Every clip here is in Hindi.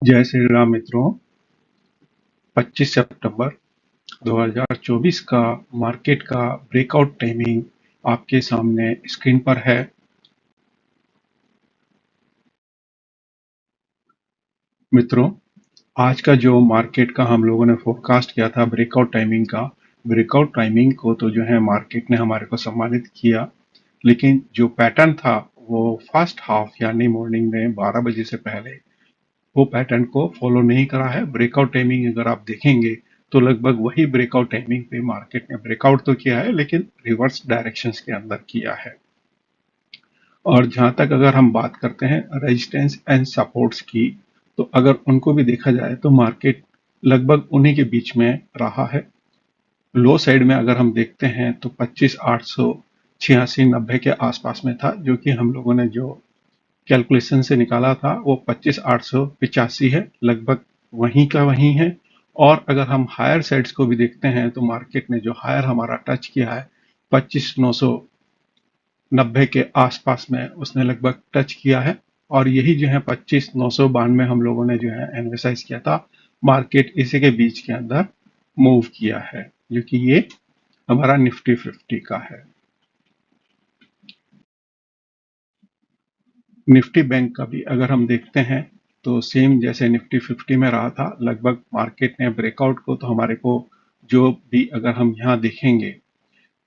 जय श्री राम मित्रों। 25 सितंबर 2024 का मार्केट का ब्रेकआउट टाइमिंग आपके सामने स्क्रीन पर है। मित्रों, आज का जो मार्केट का हम लोगों ने फोरकास्ट किया था ब्रेकआउट टाइमिंग को तो जो है मार्केट ने हमारे को सम्मानित किया, लेकिन जो पैटर्न था वो फर्स्ट हाफ यानी मॉर्निंग में 12 बजे से पहले वो पैटर्न को फॉलो नहीं करा है। ब्रेकआउट टाइमिंग अगर आप देखेंगे तो लगभग वही ब्रेकआउट टाइमिंग पे मार्केट ने ब्रेकआउट तो किया है, लेकिन रिवर्स डायरेक्शंस के अंदर किया है। और जहां तक अगर हम बात करते हैं रेजिस्टेंस एंड सपोर्ट्स की, तो अगर उनको भी देखा जाए तो मार्केट लगभग उन्हीं के बीच में रहा है। लो साइड में अगर हम देखते हैं तो 25,886-90 के आसपास में था, जो कि हम लोगों ने जो कैलकुलेशन से निकाला था वो 25,885 है, लगभग वहीं का वहीं है। और अगर हम हायर साइड्स को भी देखते हैं तो मार्केट ने जो हायर हमारा टच किया है 25,990 के आसपास में उसने लगभग टच किया है। और यही जो है 25,992 हम लोगों ने जो है एनालिसाइज किया था, मार्केट इसी के बीच के अंदर मूव किया है, जो कि ये हमारा निफ्टी 50 का है। निफ्टी बैंक का भी अगर हम देखते हैं तो सेम जैसे निफ्टी 50 में रहा था, लगभग मार्केट ने ब्रेकआउट को तो हमारे को जो भी अगर हम यहाँ देखेंगे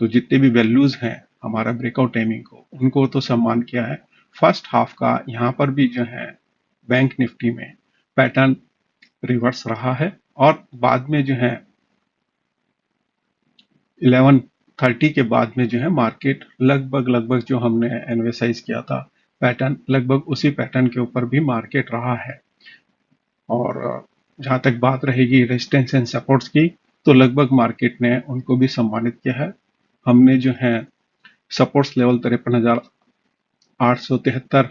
तो जितने भी वैल्यूज हैं हमारा ब्रेकआउट टाइमिंग को उनको तो सम्मान किया है। फर्स्ट हाफ का यहाँ पर भी जो है बैंक निफ्टी में पैटर्न रिवर्स रहा है, और बाद में जो है 11:30 के बाद में जो है मार्केट लगभग जो हमने एनालाइज किया था पैटर्न, लगभग उसी पैटर्न के ऊपर भी मार्केट रहा है। और जहां तक बात रहेगी रेजिस्टेंस एंड सपोर्ट्स की, तो लगभग मार्केट ने उनको भी सम्मानित किया है। हमने जो है सपोर्ट्स लेवल 53,873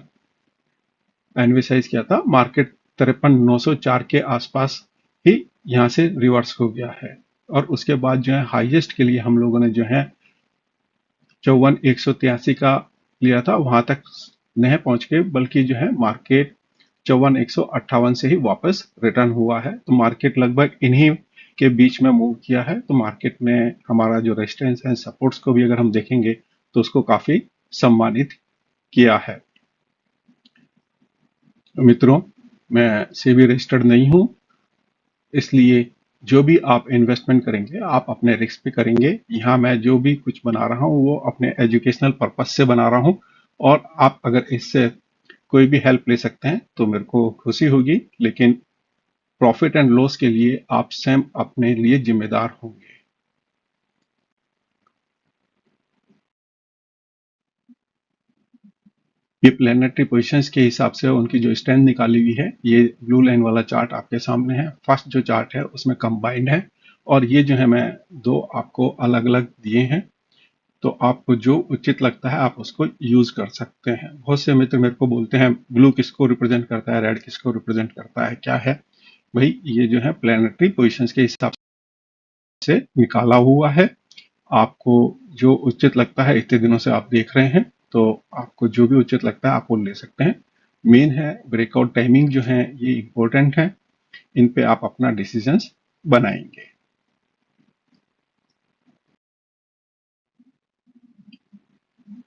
एनालाइज किया था, मार्केट 53,904 के आसपास ही यहाँ से रिवर्स हो गया है। और उसके बाद जो है हाईएस्ट के लिए हम लोगों ने जो है 54,183 का लिया था, वहां तक नहीं पहुंच के, बल्कि जो है मार्केट 54,158 से ही वापस रिटर्न हुआ है। तो मार्केट लगभग इन्हीं के बीच में मूव किया है। तो मार्केट ने हमारा जो रेजिस्टेंस एंड सपोर्ट्स को भी अगर हम देखेंगे तो उसको काफी सम्मानित किया है। मित्रों, मैं सेबी रजिस्टर्ड नहीं हूं, इसलिए जो भी आप इन्वेस्टमेंट करेंगे आप अपने रिस्क पे करेंगे। यहाँ मैं जो भी कुछ बना रहा हूँ वो अपने एजुकेशनल पर्पस से बना रहा हूँ, और आप अगर इससे कोई भी हेल्प ले सकते हैं तो मेरे को खुशी होगी, लेकिन प्रॉफिट एंड लॉस के लिए आप स्वयं अपने लिए जिम्मेदार होंगे। ये प्लेनेटरी पोजीशंस के हिसाब से उनकी जो स्ट्रेंथ निकाली हुई है, ये ब्लू लाइन वाला चार्ट आपके सामने है। फर्स्ट जो चार्ट है उसमें कंबाइंड है, और ये जो है मैं दो आपको अलग अलग दिए हैं, तो आपको जो उचित लगता है आप उसको यूज कर सकते हैं। बहुत से मित्र मेरे को बोलते हैं ब्लू किसको रिप्रेजेंट करता है, रेड किसको रिप्रेजेंट करता है, क्या है भाई, ये जो है प्लेनेटरी पोजीशंस के हिसाब से निकाला हुआ है। आपको जो उचित लगता है, इतने दिनों से आप देख रहे हैं तो आपको जो भी उचित लगता है आप वो ले सकते हैं। मेन है ब्रेकआउट टाइमिंग जो है ये इंपॉर्टेंट है, इन पे आप अपना डिसीजंस बनाएंगे।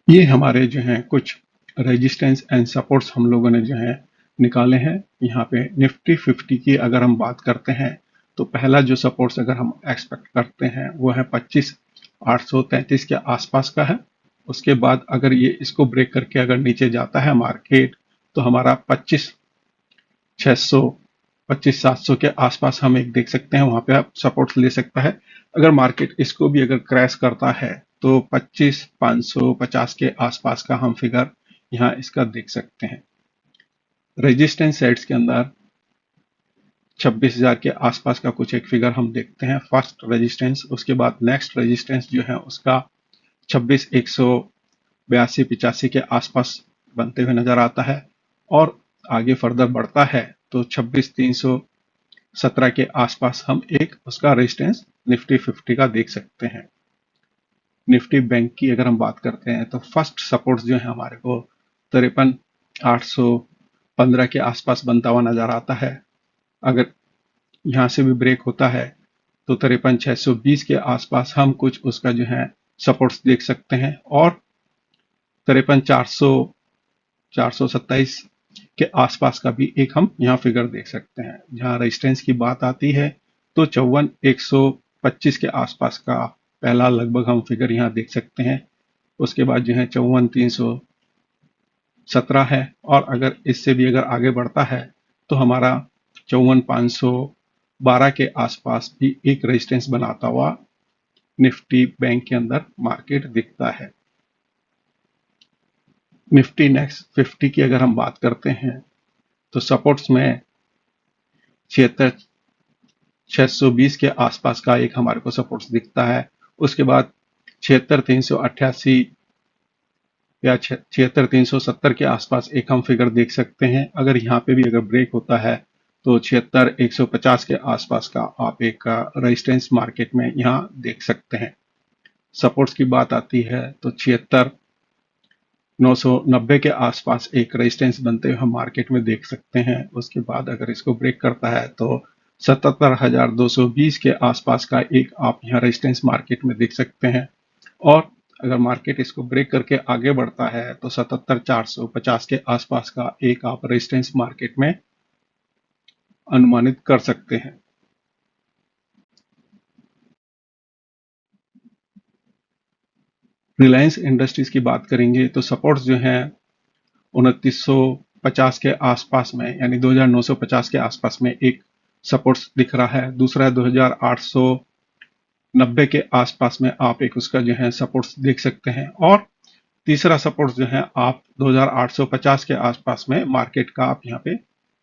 ये हमारे जो हैं कुछ रेजिस्टेंस एंड सपोर्ट्स हम लोगों ने जो है निकाले हैं। यहाँ पे निफ्टी 50 की अगर हम बात करते हैं तो पहला जो सपोर्ट्स अगर हम एक्सपेक्ट करते हैं वो है 25,833 के आसपास का है। उसके बाद अगर ये इसको ब्रेक करके अगर नीचे जाता है मार्केट, तो हमारा 25,600 25,700 के आसपास हम एक देख सकते हैं, वहां पे आप सपोर्ट ले सकता है। अगर मार्केट इसको भी अगर क्रैश करता है तो 25,550 के आसपास का हम फिगर यहाँ इसका देख सकते हैं। रेजिस्टेंस साइड्स के अंदर 26,000 के आसपास का कुछ एक फिगर हम देखते हैं, फर्स्ट रेजिस्टेंस। उसके बाद नेक्स्ट रेजिस्टेंस जो है उसका 26,182-85 के आसपास बनते हुए नजर आता है। और आगे फर्दर बढ़ता है तो 26,317 के आसपास हम एक उसका रेजिस्टेंस निफ्टी 50 का देख सकते हैं। निफ्टी बैंक की अगर हम बात करते हैं तो फर्स्ट सपोर्ट जो है हमारे को 53,815 के आसपास बनता हुआ नजर आता है। अगर यहाँ से भी ब्रेक होता है तो 53,620 के आसपास हम कुछ उसका जो है सपोर्ट्स देख सकते हैं, और 53,400 427 के आसपास का भी एक हम यहाँ फिगर देख सकते हैं। जहाँ रेजिस्टेंस की बात आती है तो 54,125 के आसपास का पहला लगभग हम फिगर यहाँ देख सकते हैं। उसके बाद जो है 54,317 है, और अगर इससे भी अगर आगे बढ़ता है तो हमारा 54,512 के आसपास भी एक रेजिस्टेंस बनाता हुआ निफ्टी बैंक के अंदर मार्केट दिखता है। निफ्टी नेक्स्ट 50 की अगर हम बात करते हैं तो सपोर्ट्स में 76,620 के आसपास का एक हमारे को सपोर्ट्स दिखता है। उसके बाद 76,388 या 76,370 के आसपास एक हम फिगर देख सकते हैं। अगर यहाँ पे भी अगर ब्रेक होता है तो 76,150 के आसपास का आप एक रेजिस्टेंस मार्केट में यहाँ देख सकते हैं। सपोर्ट्स की बात आती है तो 76,990 के आसपास एक रेजिस्टेंस बनते हुए हम मार्केट में देख सकते हैं। उसके बाद अगर इसको ब्रेक करता है तो 77,220 के आसपास का एक आप यहाँ रेजिस्टेंस मार्केट में देख सकते हैं, और अगर मार्केट इसको ब्रेक करके आगे बढ़ता है तो 77,450 के आसपास का एक आप रेजिस्टेंस मार्केट में अनुमानित कर सकते हैं। रिलायंस इंडस्ट्रीज की बात करेंगे तो सपोर्ट्स जो है 2950 के आसपास में, यानी 2950 के आसपास में एक सपोर्ट्स दिख रहा है। दूसरा है 2890 के आसपास में आप एक उसका जो है सपोर्ट्स देख सकते हैं, और तीसरा सपोर्ट्स जो है आप 2850 के आसपास में मार्केट का आप यहाँ पे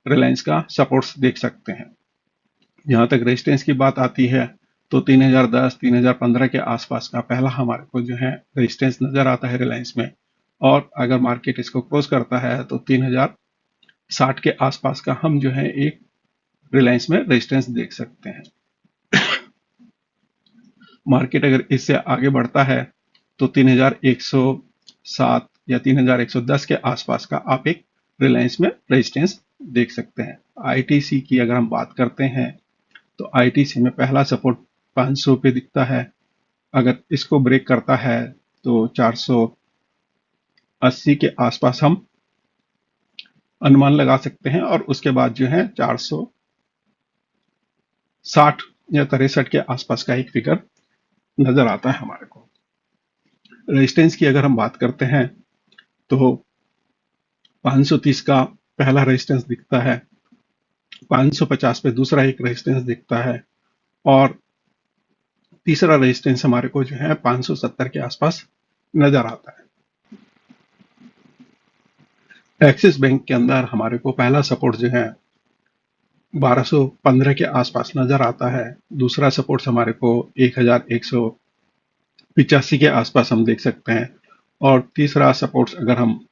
रिलायंस का सपोर्ट्स देख सकते हैं। जहां तक रेजिस्टेंस की बात आती है तो 3010 3015 के आसपास का पहला हमारे को जो है रेजिस्टेंस नजर आता है रिलायंस में, और अगर मार्केट इसको क्रॉस करता है तो 3060 के आसपास का हम जो है एक रिलायंस में रेजिस्टेंस देख सकते हैं। मार्केट अगर इससे आगे बढ़ता है तो 3107 या 3110 के आसपास का आप एक रिलायंस में रेजिस्टेंस देख सकते हैं। आईटीसी की अगर हम बात करते हैं तो आईटीसी में पहला सपोर्ट 500 पे दिखता है। अगर इसको ब्रेक करता है तो 480 के आसपास हम अनुमान लगा सकते हैं, और उसके बाद जो है 460 या 63 के आसपास का एक फिगर नजर आता है हमारे को। रेजिस्टेंस की अगर हम बात करते हैं तो 530 का पहला रेजिस्टेंस दिखता है, 550 पे दूसरा एक रेजिस्टेंस दिखता है, और तीसरा रेजिस्टेंस हमारे को जो है 570 के आसपास नजर आता है। एक्सिस बैंक के अंदर हमारे को पहला सपोर्ट जो है 1215 के आसपास नजर आता है। दूसरा सपोर्ट हमारे को 1185 के आसपास हम देख सकते हैं, और तीसरा सपोर्ट अगर हम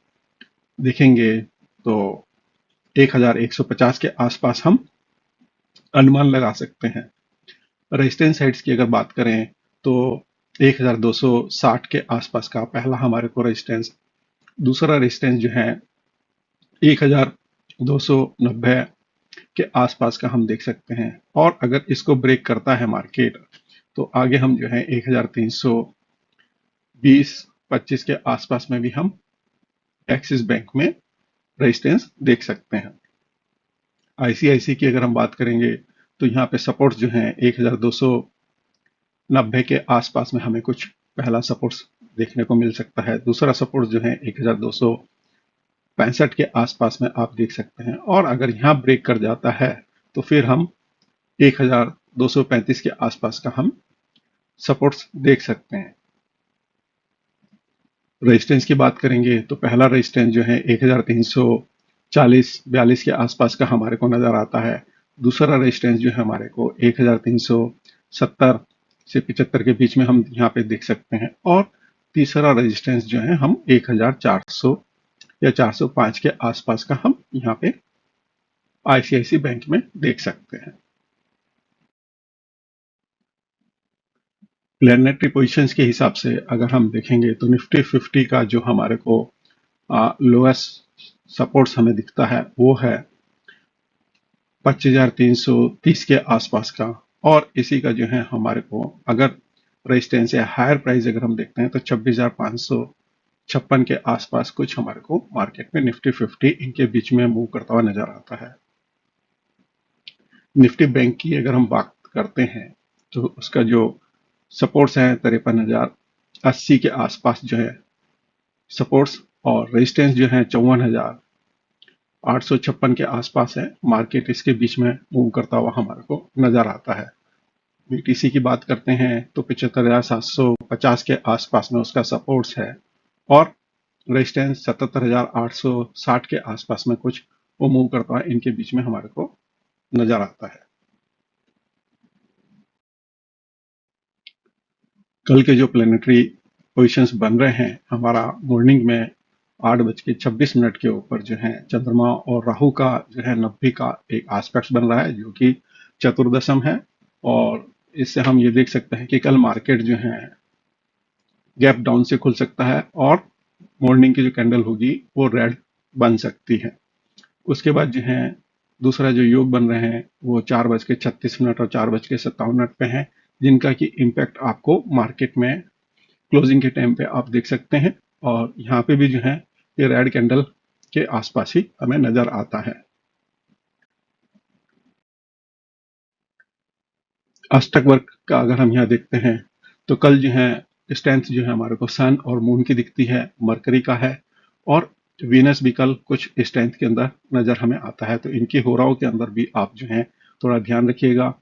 देखेंगे तो 1150 के आसपास हम अनुमान लगा सकते हैं। रेजिस्टेंस साइड्स की अगर बात करें तो 1260 के आसपास का पहला हमारे को रेजिस्टेंस, दूसरा रेजिस्टेंस जो है 1290 के आसपास का हम देख सकते हैं, और अगर इसको ब्रेक करता है मार्केट तो आगे हम जो है 1320-25 के आसपास में भी हम एक्सिस बैंक में रेजिस्टेंस देख सकते हैं। आईसीआईसी की अगर हम बात करेंगे तो यहाँ पे सपोर्ट जो है 1290 के आसपास में हमें कुछ पहला सपोर्ट देखने को मिल सकता है। दूसरा सपोर्ट जो है 1265 के आसपास में आप देख सकते हैं, और अगर यहाँ ब्रेक कर जाता है तो फिर हम 1235 के आसपास का हम सपोर्ट्स देख सकते हैं। रेजिस्टेंस की बात करेंगे तो पहला रेजिस्टेंस जो है 1340-42 के आसपास का हमारे को नजर आता है। दूसरा रेजिस्टेंस जो है हमारे को 1370 से 75 के बीच में हम यहाँ पे देख सकते हैं, और तीसरा रेजिस्टेंस जो है हम 1400 या 405 के आसपास का हम यहाँ पे आईसीआईसी बैंक में देख सकते हैं। प्लेनेटरी पोजीशंस के हिसाब से अगर हम देखेंगे तो निफ्टी 50 का जो हमारे को लोएस्ट सपोर्ट्स हमें दिखता है वो है 25,330 के आसपास का। और इसी का जो है हमारे को अगर रेजिस्टेंस या हायर प्राइस अगर हम देखते हैं तो 26,556 के आसपास कुछ हमारे को मार्केट में निफ्टी 50 इनके बीच में मूव करता हुआ नजर आता है। निफ्टी बैंक की अगर हम बात करते हैं तो उसका जो सपोर्ट्स है 53,080 के आसपास जो है सपोर्ट्स, और रेजिस्टेंस जो है 54,856 के आसपास है। मार्केट इसके बीच में मूव करता हुआ हमारे को नजर आता है। बीटीसी की बात करते हैं तो 75,750 के आसपास में उसका सपोर्ट्स है, और रेजिस्टेंस 77,860 के आसपास में कुछ वो मूव करता है, इनके बीच में हमारे को नजर आता है। कल के जो प्लेनेटरी पोजिशंस बन रहे हैं, हमारा मॉर्निंग में 8:26 के ऊपर जो है चंद्रमा और राहु का जो है 90 का एक आस्पेक्ट बन रहा है जो कि चतुर्दशम है। और इससे हम ये देख सकते हैं कि कल मार्केट जो है गैप डाउन से खुल सकता है, और मॉर्निंग की जो कैंडल होगी वो रेड बन सकती है। उसके बाद जो है दूसरा जो योग बन रहे हैं वो 4:36 और 4:57 पे हैं, जिनका कि इम्पैक्ट आपको मार्केट में क्लोजिंग के टाइम पे आप देख सकते हैं। और यहाँ पे भी जो है ये रेड कैंडल के आसपास ही हमें नजर आता है। अष्टक वर्ग का अगर हम यहाँ देखते हैं तो कल जो है स्ट्रेंथ जो है हमारे को सन और मून की दिखती है, मरकरी का है, और वीनस भी कल कुछ स्ट्रेंथ के अंदर नजर हमें आता है। तो इनकी होराओं के अंदर भी आप जो है थोड़ा ध्यान रखिएगा।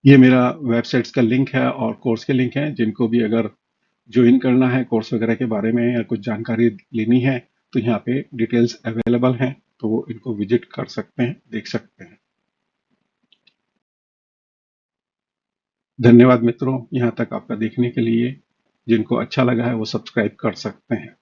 ये मेरा वेबसाइट्स का लिंक है और कोर्स के लिंक है, जिनको भी अगर ज्वाइन करना है कोर्स वगैरह के बारे में या कुछ जानकारी लेनी है तो यहाँ पे डिटेल्स अवेलेबल हैं, तो वो इनको विजिट कर सकते हैं, देख सकते हैं। धन्यवाद मित्रों, यहाँ तक आपका देखने के लिए। जिनको अच्छा लगा है वो सब्सक्राइब कर सकते हैं।